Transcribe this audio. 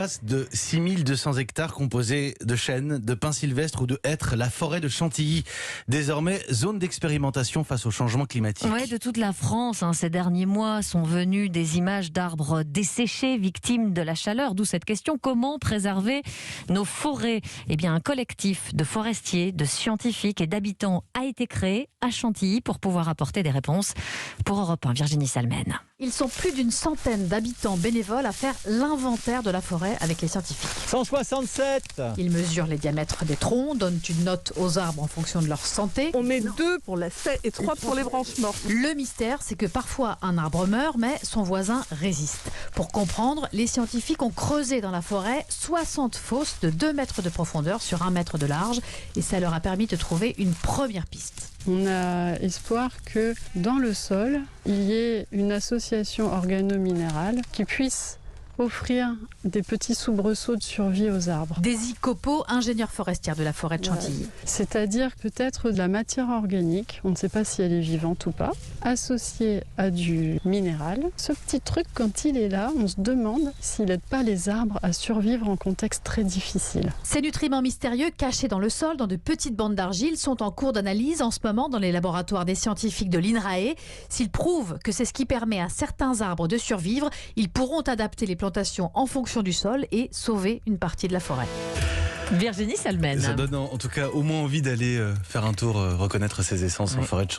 Passe de 6200 hectares composés de chênes, de pins sylvestres ou de hêtres, la forêt de Chantilly, désormais zone d'expérimentation face au changement climatique. Ouais, de toute la France, ces derniers mois sont venues des images d'arbres desséchés, victimes de la chaleur. D'où cette question, comment préserver nos forêts ? Eh bien, un collectif de forestiers, de scientifiques et d'habitants a été créé à Chantilly pour pouvoir apporter des réponses. Pour Europe 1, Virginie Salmen. Ils sont plus d'une centaine d'habitants bénévoles à faire l'inventaire de la forêt avec les scientifiques. 167. Ils mesurent les diamètres des troncs, donnent une note aux arbres en fonction de leur santé. On met 2 pour la sève et 3 pour les branches mortes. Le mystère, c'est que parfois un arbre meurt, mais son voisin résiste. Pour comprendre, les scientifiques ont creusé dans la forêt 60 fosses de 2 mètres de profondeur sur 1 mètre de large et ça leur a permis de trouver une première piste. On a espoir que dans le sol, il y ait une association organo-minérale qui puisse offrir des petits soubresauts de survie aux arbres. Daisy Copeau, ingénieure forestière de la forêt de Chantilly. C'est-à-dire peut-être de la matière organique, on ne sait pas si elle est vivante ou pas, associée à du minéral. Ce petit truc, quand il est là, on se demande s'il n'aide pas les arbres à survivre en contexte très difficile. Ces nutriments mystérieux cachés dans le sol, dans de petites bandes d'argile, sont en cours d'analyse en ce moment dans les laboratoires des scientifiques de l'INRAE. S'ils prouvent que c'est ce qui permet à certains arbres de survivre, ils pourront adapter les plantations en fonction du sol et sauver une partie de la forêt. Virginie Salmen. Ça donne en tout cas au moins envie d'aller faire un tour reconnaître ces essences en forêt de Chantilly.